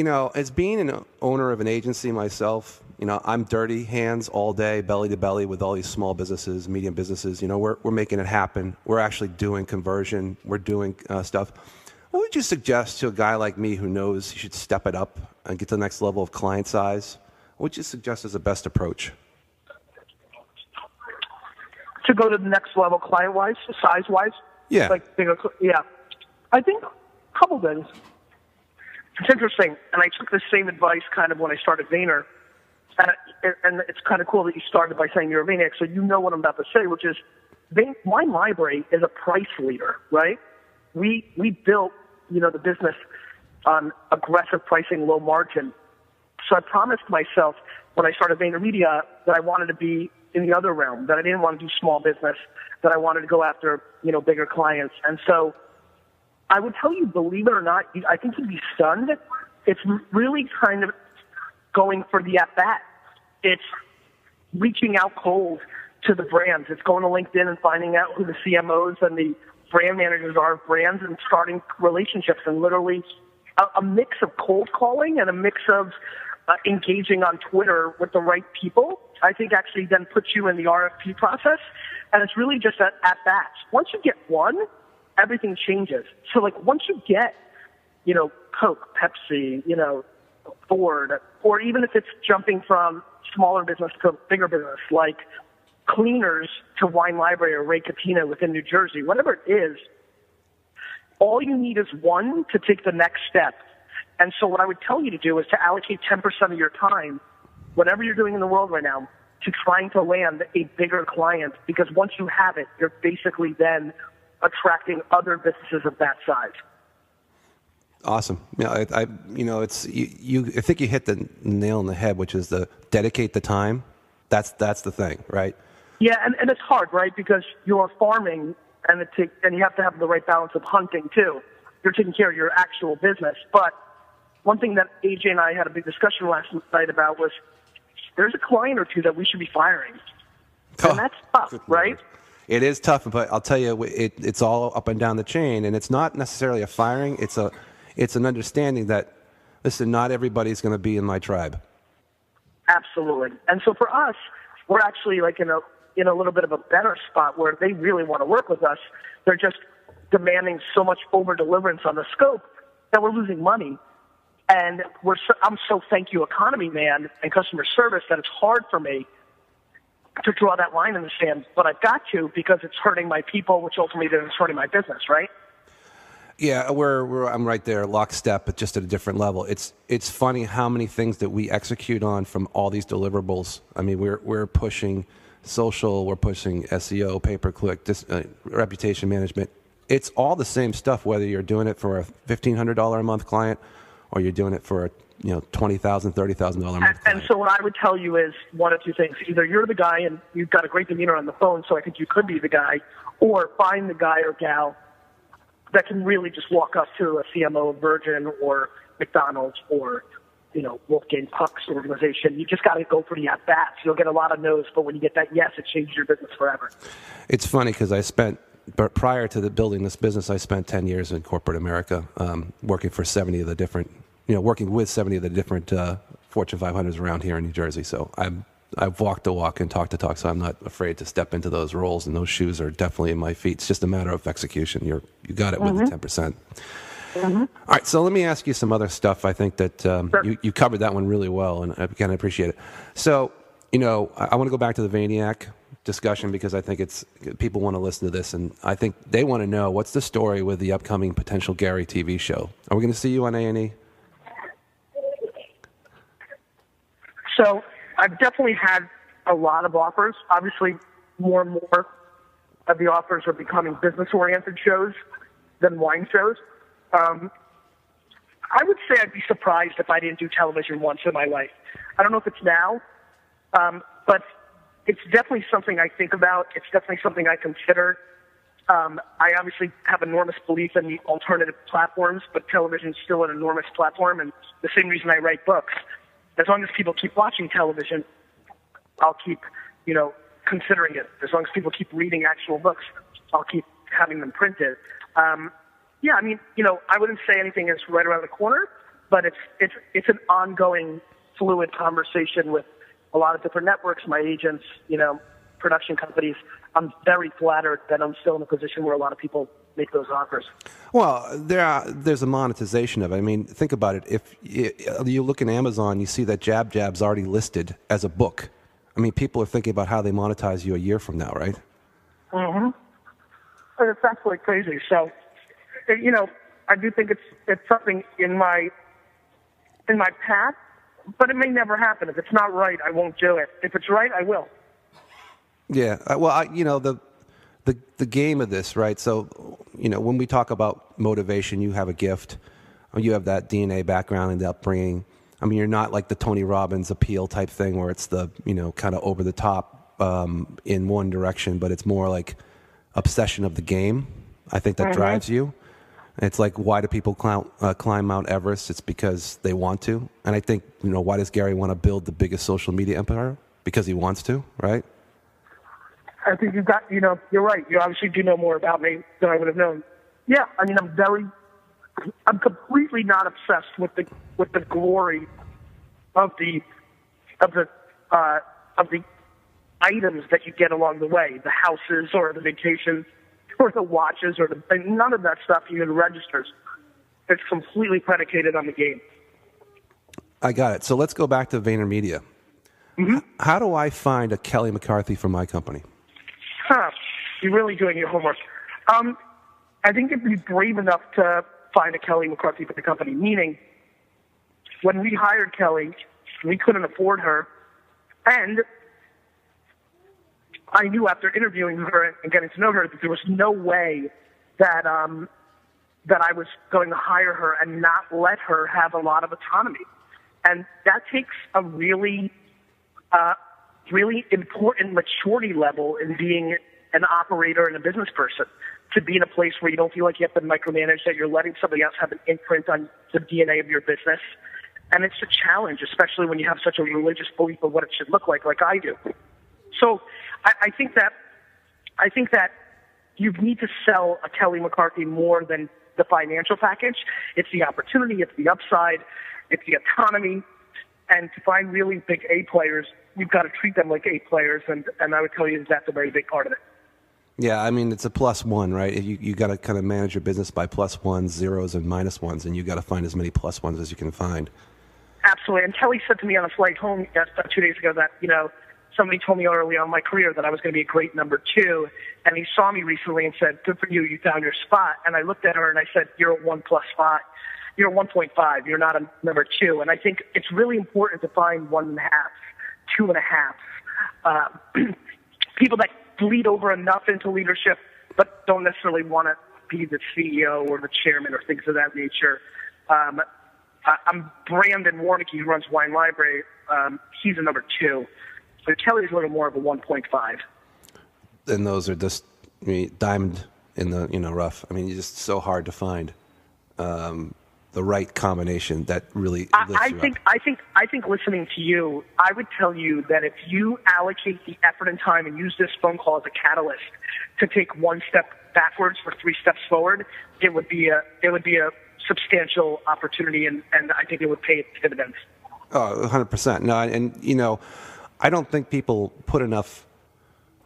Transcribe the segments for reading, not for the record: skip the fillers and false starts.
as being an owner of an agency myself, I'm dirty hands all day, belly to belly with all these small businesses, medium businesses. We're making it happen. We're actually doing conversion. We're doing stuff. What would you suggest to a guy like me who knows he should step it up and get to the next level of client size? What would you suggest as the best approach? To go to the next level client-wise, size-wise? Yeah. Yeah. I think a couple things. It's interesting, and I took the same advice kind of when I started Vayner, and it's kind of cool that you started by saying you're a Vaynerchuk, so you know what I'm about to say, which is Wine Library is a price leader, right? We built, the business on aggressive pricing, low margin. So I promised myself when I started Vayner Media that I wanted to be in the other realm, that I didn't want to do small business, that I wanted to go after, bigger clients. And so I would tell you, believe it or not, I think you'd be stunned. It's really kind of going for the at-bat. It's reaching out cold to the brands. It's going to LinkedIn and finding out who the CMOs and the brand managers are of brands and starting relationships, and literally a mix of cold calling and a mix of engaging on Twitter with the right people, I think actually then puts you in the RFP process. And it's really just at bats. Once you get one, everything changes. So once you get, Coke, Pepsi, Ford, or even if it's jumping from smaller business to bigger business, like Cleaners to Wine Library or Ray Catino within New Jersey, whatever it is, all you need is one to take the next step. And so what I would tell you to do is to allocate 10% of your time, whatever you're doing in the world right now, to trying to land a bigger client, because once you have it, you're basically then attracting other businesses of that size. Awesome. I think you hit the nail on the head, which is the dedicate the time. That's the thing, right? Yeah, and it's hard, right? Because you're farming, and you have to have the right balance of hunting too. You're taking care of your actual business. But one thing that AJ and I had a big discussion last night about was there's a client or two that we should be firing, and that's tough, right? It is tough, but I'll tell you, it's all up and down the chain, and it's not necessarily a firing. It's an understanding that, listen, not everybody's going to be in my tribe. Absolutely. And so for us, we're actually in a little bit of a better spot where they really want to work with us. They're just demanding so much over-deliverance on the scope that we're losing money. And I'm so thank you economy man and customer service that it's hard for me to draw that line in the sand, but I've got to, because it's hurting my people, which ultimately is hurting my business, right? Yeah, I'm right there, lockstep, but just at a different level. It's funny how many things that we execute on from all these deliverables. I mean, we're pushing social, we're pushing SEO, pay-per-click, reputation management. It's all the same stuff, whether you're doing it for a $1,500 a month client or you're doing it for a $20,000, $30,000 a month client. And so what I would tell you is one of two things. Either you're the guy and you've got a great demeanor on the phone, so I think you could be the guy, or find the guy or gal that can really just walk up to a CMO of Virgin or McDonald's or, Wolfgang Puck's organization. You just got to go for the at-bats. You'll get a lot of no's, but when you get that yes, it changes your business forever. It's funny because but prior to building this business, I spent 10 years in corporate America, working for 70 of the different, working with 70 of the different Fortune 500s around here in New Jersey. So I've walked the walk and talked the talk, so I'm not afraid to step into those roles, and those shoes are definitely in my feet. It's just a matter of execution. You got it with the 10%. Mm-hmm. All right, so let me ask you some other stuff. I think that Sure. you covered that one really well, and again, I appreciate it. So, I want to go back to the Vaynerchuk discussion because I think people want to listen to this, and I think they want to know what's the story with the upcoming potential Gary TV show. Are we going to see you on A&E? So I've definitely had a lot of offers. Obviously, more and more of the offers are becoming business-oriented shows than wine shows. I would say I'd be surprised if I didn't do television once in my life. I don't know if it's now, but it's definitely something I think about. It's definitely something I consider. I obviously have enormous belief in the alternative platforms, but television is still an enormous platform, and the same reason I write books. As long as people keep watching television, I'll keep, considering it. As long as people keep reading actual books, I'll keep having them printed. I wouldn't say anything is right around the corner, but it's an ongoing, fluid conversation with a lot of different networks, my agents, production companies. I'm very flattered that I'm still in a position where a lot of people make those offers. Well, there's a monetization of it. I mean, think about it. If you look in Amazon, you see that Jab Jab's already listed as a book. I mean, people are thinking about how they monetize you a year from now, right? Mm-hmm. And it's absolutely crazy. So, I do think it's something in my path, but it may never happen. If it's not right, I won't do it. If it's right, I will. Yeah. Well, the game of this, right? So, when we talk about motivation, you have a gift. You have that DNA background and the upbringing. I mean, you're not like the Tony Robbins appeal type thing where it's the, kind of over the top in one direction, but it's more like obsession of the game. I think that drives you. It's like, why do people climb Mount Everest? It's because they want to. And I think, why does Gary want to build the biggest social media empire? Because he wants to, right? I think you've got, you're right. You obviously do know more about me than I would have known. Yeah, I mean, I'm completely not obsessed with the glory of the items that you get along the way, the houses or the vacations or the watches none of that stuff even registers. It's completely predicated on the game. I got it. So let's go back to Vayner Media. Mm-hmm. How do I find a Kelly McCarthy for my company? You're really doing your homework. I think if you're brave enough to find a Kelly McCarthy for the company, meaning when we hired Kelly, we couldn't afford her, and I knew after interviewing her and getting to know her that there was no way that I was going to hire her and not let her have a lot of autonomy. And that takes a really important maturity level in being an operator and a business person, to be in a place where you don't feel like you have to micromanage, that you're letting somebody else have an imprint on the DNA of your business. And it's a challenge, especially when you have such a religious belief of what it should look like I do. So I think that you need to sell a Kelly McCarthy more than the financial package. It's the opportunity, it's the upside, it's the autonomy. And to find really big A players, you've got to treat them like A players, and I would tell you that's a very big part of it. Yeah, I mean, it's a plus one, right? You got to kind of manage your business by plus ones, zeros, and minus ones, and you got to find as many plus ones as you can find. Absolutely. And Kelly said to me on a flight home 2 days ago that, somebody told me early on in my career that I was going to be a great number 2, and he saw me recently and said, good for you, you found your spot. And I looked at her and I said, you're a 1+5. You're a 1.5. You're not a number 2. And I think it's really important to find 1.5, 2.5. People that bleed over enough into leadership, but don't necessarily want to be the CEO or the chairman or things of that nature. I'm Brandon Warnicki, who runs Wine Library. He's a number 2. So Kelly's a little more of a 1.5. And those are just diamond in the rough. I mean, it's just so hard to find the right combination that really lifts you up. I think listening to you, I would tell you that if you allocate the effort and time and use this phone call as a catalyst to take 1 step backwards for 3 steps forward, it would be a substantial opportunity, and I think it would pay its dividends. Oh, 100%. No, and I don't think people put enough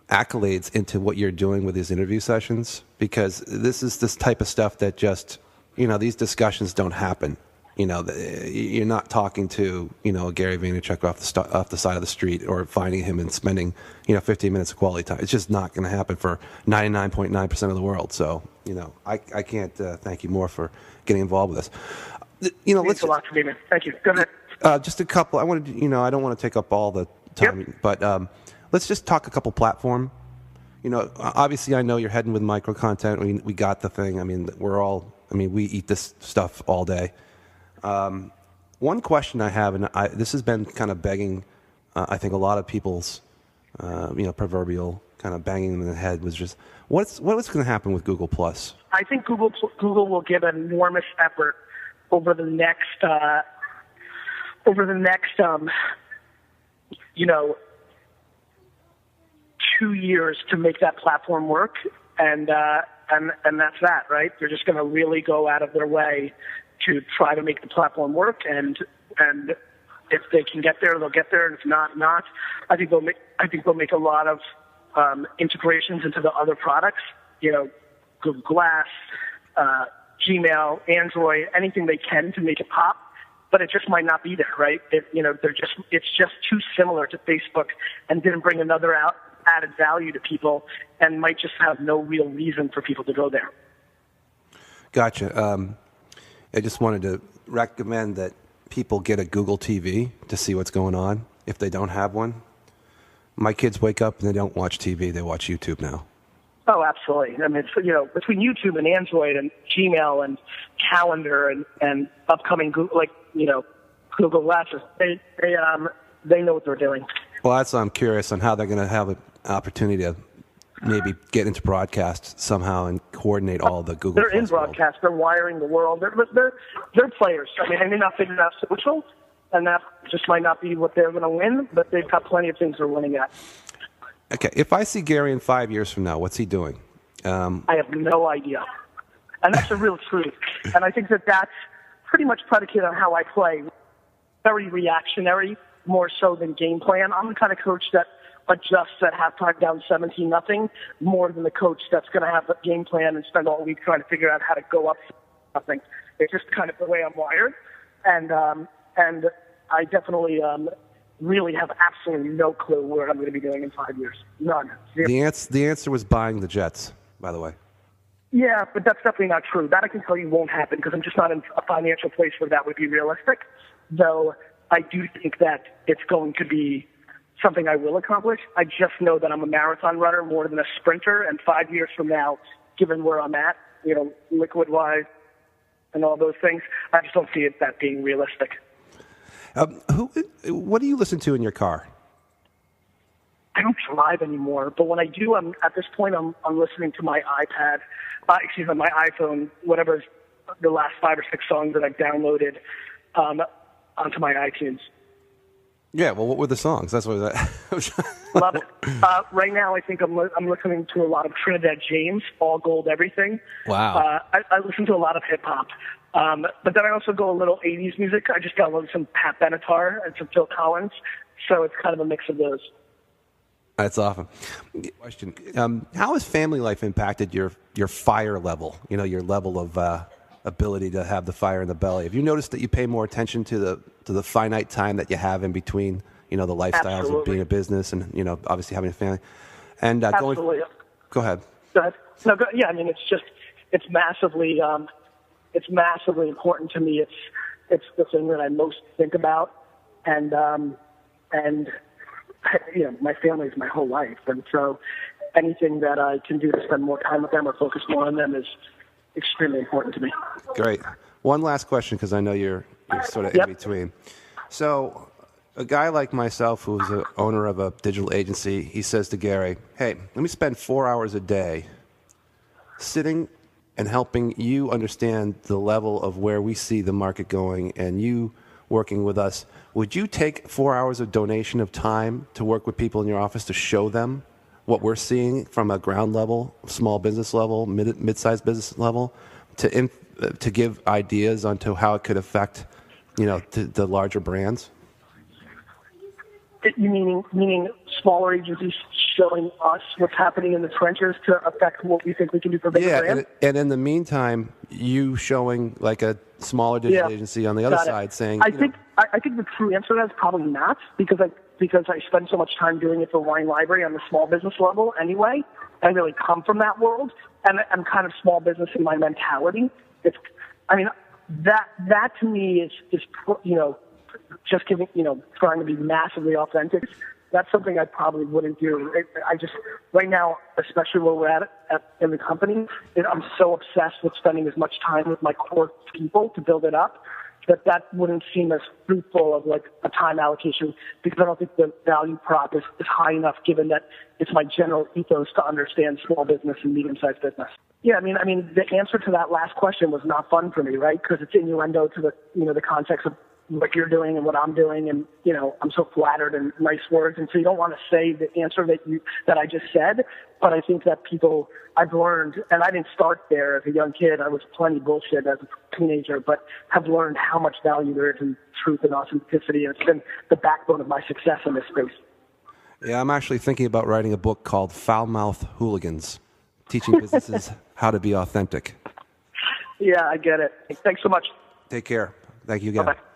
accolades into what you're doing with these interview sessions, because this is this type of stuff that just, these discussions don't happen. You're not talking to, a Gary Vaynerchuk off the side of the street, or finding him and spending, 15 minutes of quality time. It's just not going to happen for 99.9% of the world. So, I can't thank you more for getting involved with this. Thanks a lot for being here. Thank you. Go ahead. Just a couple. I wanted to, I don't want to take up all the time, yep. But let's just talk a couple platform. Obviously, I know you're heading with micro content. We got the thing. I mean, we eat this stuff all day. One question I have, and this has been kind of begging, I think a lot of people's, proverbial kind of banging them in the head, was just what's going to happen with Google Plus? I think Google will give an enormous effort over the next 2 years to make that platform work, and that's that, right? They're just going to really go out of their way to try to make the platform work, and if they can get there, they'll get there, and if not. I think they'll make a lot of integrations into the other products, Google Glass, Gmail, Android, anything they can to make it pop. But it just might not be there, right? It's just too similar to Facebook and didn't bring another added value to people, and might just have no real reason for people to go there. Gotcha. I just wanted to recommend that people get a Google TV to see what's going on if they don't have one. My kids wake up and they don't watch TV; they watch YouTube now. Oh, absolutely. I mean, it's, between YouTube and Android and Gmail and Calendar and upcoming Google Glasses, they know what they're doing. Well, that's why I'm curious on how they're going to have an opportunity to maybe get into broadcast somehow and coordinate all the Google. They're in broadcast. They're wiring the world. They're players. I mean, they may not figure out social, and that just might not be what they're going to win, but they've got plenty of things they're winning at. Okay, if I see Gary in 5 years from now, what's he doing? I have no idea. And that's the real truth. And I think that's pretty much predicated on how I play. Very reactionary, more so than game plan. I'm the kind of coach that adjusts at halftime down 17-0, more than the coach that's going to have a game plan and spend all week trying to figure out how to go up something. It's just kind of the way I'm wired. And I definitely really have absolutely no clue what I'm going to be doing in 5 years. None. The answer was buying the Jets, by the way. Yeah, but that's definitely not true. That I can tell you won't happen because I'm just not in a financial place where that would be realistic. Though I do think that it's going to be something I will accomplish. I just know that I'm a marathon runner more than a sprinter, and 5 years from now, given where I'm at, liquid-wise and all those things, I just don't see that being realistic. What do you listen to in your car? I don't drive anymore, but when I do, at this point, I'm listening to my iPad, my iPhone, whatever's the last 5 or 6 songs that I've downloaded onto my iTunes. Yeah, well, what were the songs? That's what Love it. Right now, I think I'm listening to a lot of Trinidad James, All Gold Everything. Wow. I listen to a lot of hip-hop. But then I also go a little 80s music. I just downloaded some Pat Benatar and some Phil Collins, so it's kind of a mix of those. That's awesome. Question: how has family life impacted your fire level? Your level of ability to have the fire in the belly. Have you noticed that you pay more attention to the finite time that you have in between? The lifestyles Absolutely. of being a business and obviously having a family. And Absolutely. Go ahead. Go ahead. No, yeah. I mean, it's massively important to me. It's the thing that I most think about, and my family is my whole life, and so anything that I can do to spend more time with them or focus more on them is extremely important to me. Great. One last question, because I know you're sort of Yep. in between. So, a guy like myself, who's the owner of a digital agency, he says to Gary, "Hey, let me spend 4 hours a day sitting and helping you understand the level of where we see the market going, and you working with us. Would you take 4 hours of donation of time to work with people in your office to show them what we're seeing from a ground level, small business level, mid-sized business level, to give ideas onto how it could affect, the larger brands?" Meaning smaller agencies showing us what's happening in the trenches to affect what we think we can do for bigger brands? And in the meantime, you showing like a smaller digital agency on the other side saying, I think the true answer to that is probably not, because I spend so much time doing it for Wine Library on the small business level anyway. I really come from that world, and I'm kind of small business in my mentality. That to me is just giving, trying to be massively authentic. That's something I probably wouldn't do. Right now, especially where we're at in the company, I'm so obsessed with spending as much time with my core people to build it up that wouldn't seem as fruitful of like a time allocation, because I don't think the value prop is high enough, given that it's my general ethos to understand small business and medium-sized business. Yeah, I mean, the answer to that last question was not fun for me, right? Because it's innuendo to the context of what you're doing and what I'm doing, and I'm so flattered and nice words, and so you don't want to say the answer that I just said. But I think that I've learned, and I didn't start there as a young kid. I was plenty bullshit as a teenager, but have learned how much value there is in truth and authenticity, and it's been the backbone of my success in this space. Yeah, I'm actually thinking about writing a book called Foul Mouth Hooligans, teaching businesses how to be authentic. Yeah, I get it. Thanks so much. Take care. Thank you again. Bye-bye.